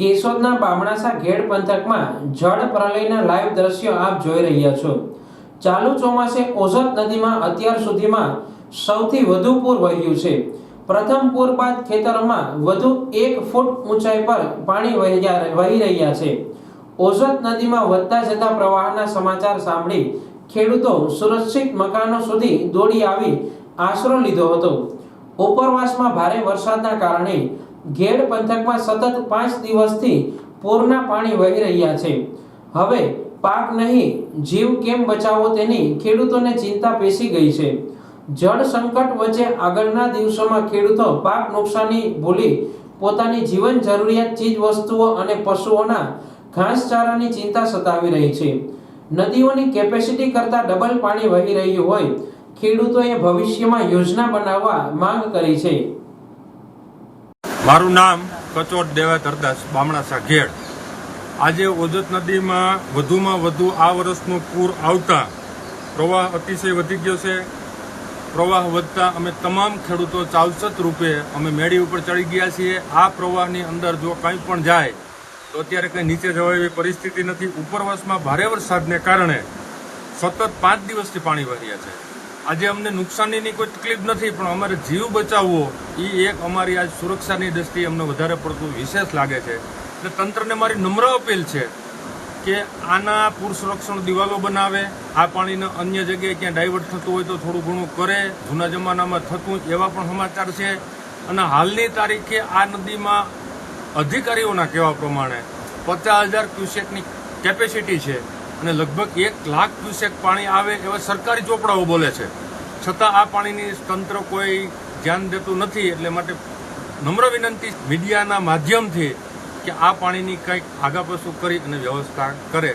કેશોદના બામણાસા ઘેડ પંથકમાં જળ પ્રલયના લાઈવ દ્રશ્યો આપ જોઈ રહ્યા છો। ચાલુ ચોમાસે ઓઝત નદીમાં અત્યાર સુધીમાં સૌથી વધુ પૂર વહ્યું છે। પ્રથમ પૂર બાદ ખેતરોમાં વધુ 1 ફૂટ ઊંચાઈ પર પાણી વહી રહ્યા છે। ઓઝત નદીમાં વધતા જતા પ્રવાહના સમાચાર સાંભળી ખેડૂતો સુરક્ષિત મકાનો સુધી દોડી આવી આશરો લીધો હતો। ઉપરવાસમાં ભારે વરસાદના કારણે ઘેડ પંથકમાં સતત 5 દિવસથી પૂરના પાણી વહી રહ્યા છે। હવે પાક નહીં જીવ કેમ બચાવવો તેની ખેડૂતોને ચિંતા પેસી ગઈ છે। જળ સંકટ વચ્ચે આગળના દિવસોમાં ખેડૂતો પાક નુકસાની ભૂલી પોતાની જીવન જરૂરિયાત ચીજ વસ્તુઓ અને પશુઓના ઘાસચારાની ચિંતા સતાવી રહી છે। નદીઓની કેપેસિટી કરતાં ડબલ પાણી વહી રહ્યું હોય ખેડૂતોએ ભવિષ્યમાં યોજના બનાવવા માંગ કરી છે। મારું નામ કચોટ દેવા કરદાસ બામણાસા ઘેડ। આજે ઓઝત નદીમાં વધુમાં વધુ આ વર્ષનું પૂર આવતા પ્રવાહ અતિશય વધી ગયો છે। પ્રવાહ વધતા અમે તમામ ખેડૂતો ચાવસત રૂપે અમે મેળી ઉપર ચડી ગયા છીએ। આ પ્રવાહની અંદર જો કંઈ પણ જાય તો અત્યારે કંઈ નીચે જવાય એવી પરિસ્થિતિ નથી। ઉપરવાસમાં ભારે વરસાદને કારણે સતત 5 દિવસથી પાણી વહ્યા છે। આજે અમને નુકસાનીની કોઈ તકલીફ નથી, પણ અમારે જીવ બચાવવો એ એક અમારી આજ સુરક્ષાની દ્રષ્ટિએ અમને વધારે પડતું વિશેષ લાગે છે। એટલે તંત્રને મારી નમ્ર અપીલ છે કે આના પૂર સંરક્ષણ દિવાલો બનાવે, આ પાણીને અન્ય જગ્યાએ ક્યાં ડાયવર્ટ થતું હોય તો થોડું ઘણું કરે। જૂના જમાનામાં થતું એવા પણ સમાચાર છે। અને હાલની તારીખે આ નદીમાં અધિકારીઓના કહેવા પ્રમાણે 50,000 ક્યુસેકની કેપેસિટી છે અને લગભગ 1 લાખ ક્યુસેક પાણી આવે એવા સરકારી ચોપડાઓ બોલે છે, છતાં આ પાણીની તંત્ર કોઈ ધ્યાન દેતું નથી। એટલે માટે નમ્ર વિનંતી મીડિયાના માધ્યમથી કે આ પાણીની કંઈક આગાપસું કરી અને વ્યવસ્થા કરે।